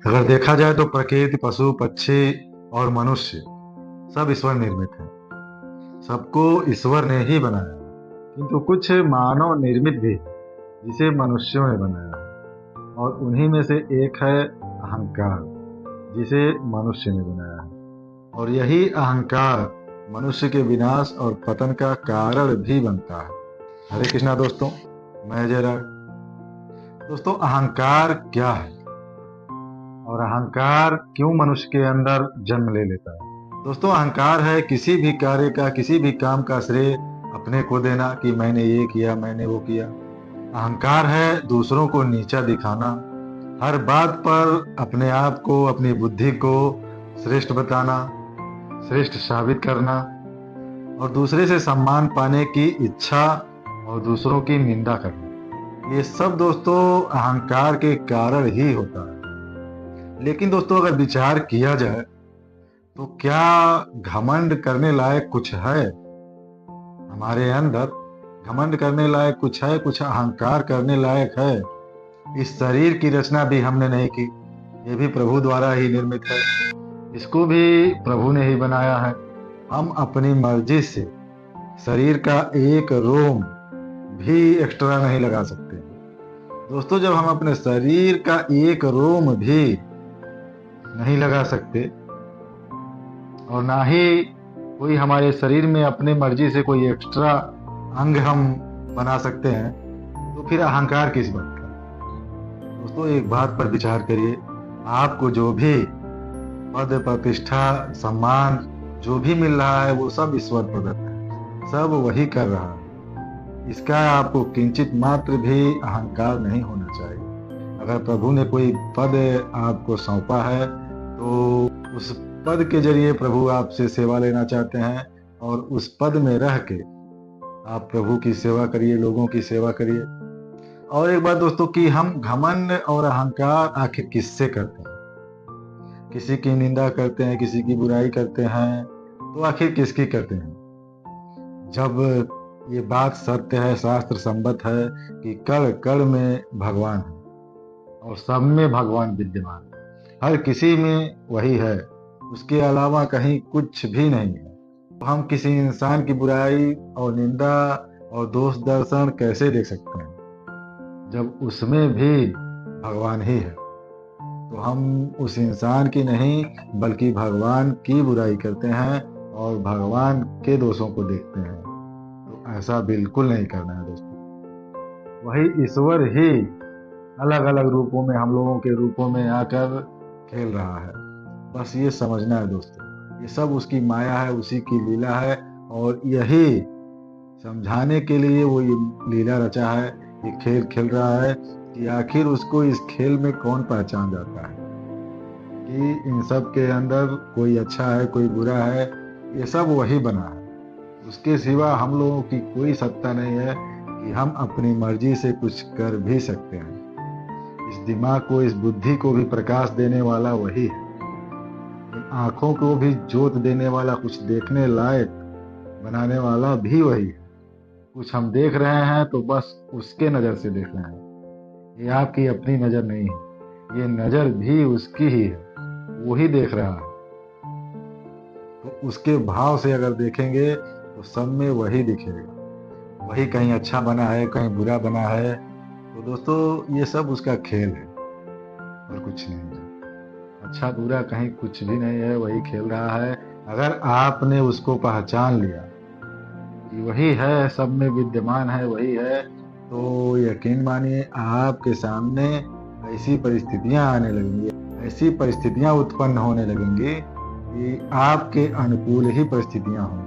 अगर देखा जाए तो प्रकृति, पशु, पक्षी और मनुष्य सब ईश्वर निर्मित हैं। सबको ईश्वर ने ही बनाया है, किंतु कुछ मानव निर्मित भी है, जिसे मनुष्यों ने बनाया है। और उन्हीं में से एक है अहंकार, जिसे मनुष्य ने बनाया है। और यही अहंकार मनुष्य के विनाश और पतन का कारण भी बनता है। हरे कृष्णा दोस्तों, मैं जयराज। दोस्तों, अहंकार क्या है और अहंकार क्यों मनुष्य के अंदर जन्म ले लेता है? दोस्तों, अहंकार है किसी भी कार्य का, किसी भी काम का श्रेय अपने को देना कि मैंने ये किया, मैंने वो किया। अहंकार है दूसरों को नीचा दिखाना, हर बात पर अपने आप को, अपनी बुद्धि को श्रेष्ठ बताना, श्रेष्ठ साबित करना, और दूसरे से सम्मान पाने की इच्छा और दूसरों की निंदा करना। ये सब दोस्तों अहंकार के कारण ही होता है। लेकिन दोस्तों, अगर विचार किया जाए तो क्या घमंड करने लायक कुछ है हमारे अंदर? घमंड करने लायक कुछ है? कुछ अहंकार करने लायक है? इस शरीर की रचना भी हमने नहीं की, ये भी प्रभु द्वारा ही निर्मित है। इसको भी प्रभु ने ही बनाया है। हम अपनी मर्जी से शरीर का एक रोम भी एक्स्ट्रा नहीं लगा सकते। दोस्तों, जब हम अपने शरीर का एक रोम भी नहीं लगा सकते और ना ही कोई हमारे शरीर में अपने मर्जी से कोई एक्स्ट्रा अंग हम बना सकते हैं, तो फिर अहंकार किस बात का? दोस्तों, एक बात पर विचार करिए। आपको जो भी पद, प्रतिष्ठा, सम्मान जो भी मिल रहा है वो सब ईश्वर प्रदत्त है, सब वही कर रहा है। इसका आपको किंचित मात्र भी अहंकार नहीं होना चाहिए। अगर प्रभु ने कोई पद आपको सौंपा है तो उस पद के जरिए प्रभु आपसे सेवा लेना चाहते हैं, और उस पद में रह के आप प्रभु की सेवा करिए, लोगों की सेवा करिए। और एक बात दोस्तों, कि हम घमंड और अहंकार आखिर किससे करते हैं? किसी की निंदा करते हैं, किसी की बुराई करते हैं, तो आखिर किसकी करते हैं? जब ये बात सत्य है, शास्त्र संबद्ध है कि कण कण में भगवान है और सब में भगवान विद्यमान है, हर किसी में वही है, उसके अलावा कहीं कुछ भी नहीं है। तो हम किसी इंसान की बुराई और निंदा और दोष दर्शन कैसे देख सकते हैं जब उसमें भी भगवान ही है? तो हम उस इंसान की नहीं बल्कि भगवान की बुराई करते हैं और भगवान के दोषों को देखते हैं। तो ऐसा बिल्कुल नहीं करना है दोस्तों। वही ईश्वर ही अलग अलग रूपों में, हम लोगों के रूपों में आकर खेल रहा है। बस ये समझना है दोस्तों, ये सब उसकी माया है, उसी की लीला है, और यही समझाने के लिए वो ये लीला रचा है, ये खेल खेल रहा है कि आखिर उसको इस खेल में कौन पहचान जाता है कि इन सब के अंदर कोई अच्छा है, कोई बुरा है। ये सब वही बना है, उसके सिवा हम लोगों की कोई सत्ता नहीं है कि हम अपनी मर्जी से कुछ कर भी सकते हैं। इस दिमाग को, इस बुद्धि को भी प्रकाश देने वाला वही है, इन आंखों को भी जोत देने वाला, कुछ देखने लायक बनाने वाला भी वही है। कुछ हम देख रहे हैं तो बस उसके नजर से देख रहे हैं, ये आपकी अपनी नजर नहीं है, ये नजर भी उसकी ही है, वो ही देख रहा है। तो उसके भाव से अगर देखेंगे तो सब में वही दिखेगा, वही कहीं अच्छा बना है, कहीं बुरा बना है। तो दोस्तों, ये सब उसका खेल है और कुछ नहीं है। अच्छा बुरा कहीं कुछ भी नहीं है, वही खेल रहा है। अगर आपने उसको पहचान लिया कि वही है, सब में विद्यमान है, वही है, तो यकीन मानिए आपके सामने ऐसी परिस्थितियां आने लगेंगी, ऐसी परिस्थितियां उत्पन्न होने लगेंगी कि आपके अनुकूल ही परिस्थितियां होंगी।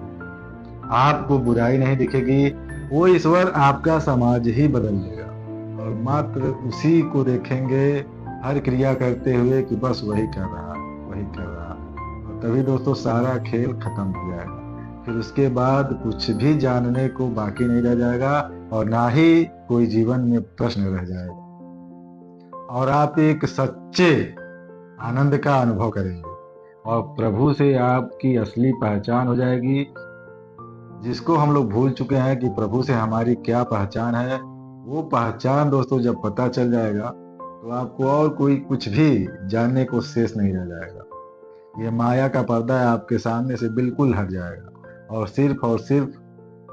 आपको बुराई नहीं दिखेगी, वो ईश्वर आपका समाज ही बदल देगा, और मात्र उसी को देखेंगे हर क्रिया करते हुए कि बस वही कर रहा है, वही कर रहा है। और तभी दोस्तों सारा खेल खत्म हो जाएगा। फिर उसके बाद कुछ भी जानने को बाकी नहीं रह जाएगा, और ना ही कोई जीवन में प्रश्न रह जाएगा, और आप एक सच्चे आनंद का अनुभव करेंगे, और प्रभु से आपकी असली पहचान हो जाएगी, जिसको हम लोग भूल चुके हैं कि प्रभु से हमारी क्या पहचान है। वो पहचान दोस्तों जब पता चल जाएगा तो आपको और कोई कुछ भी जानने को शेष नहीं रह जाएगा। ये माया का पर्दा है, आपके सामने से बिल्कुल हट जाएगा और सिर्फ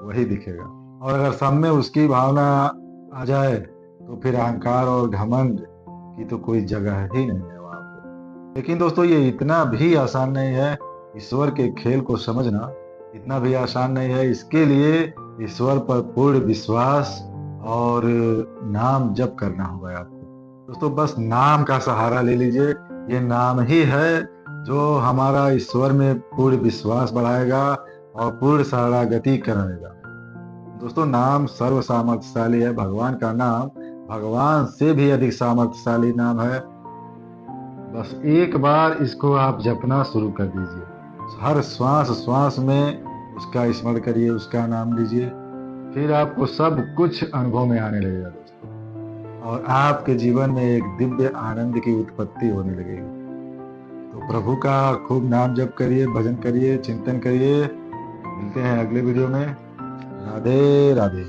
वही दिखेगा। और अगर सब में उसकी भावना आ जाए तो फिर अहंकार और घमंड की तो कोई जगह ही नहीं है वहां पे। लेकिन दोस्तों, ये इतना भी आसान नहीं है। ईश्वर के खेल को समझना इतना भी आसान नहीं है। इसके लिए ईश्वर पर पूर्ण विश्वास और नाम जप करना होगा आपको। दोस्तों, बस नाम का सहारा ले लीजिए। ये नाम ही है जो हमारा ईश्वर में पूर्ण विश्वास बढ़ाएगा और पूर्ण शरणागति कराएगा। दोस्तों, नाम सर्व सामर्थ्यशाली है। भगवान का नाम भगवान से भी अधिक सामर्थ्यशाली नाम है। बस एक बार इसको आप जपना शुरू कर दीजिए। हर श्वास श्वास में उसका स्मरण करिए, उसका नाम लीजिए। फिर आपको सब कुछ अनुभव में आने लगेगा दोस्तों, और आपके जीवन में एक दिव्य आनंद की उत्पत्ति होने लगेगी। तो प्रभु का खूब नाम जप करिए, भजन करिए, चिंतन करिए। मिलते हैं अगले वीडियो में। राधे राधे।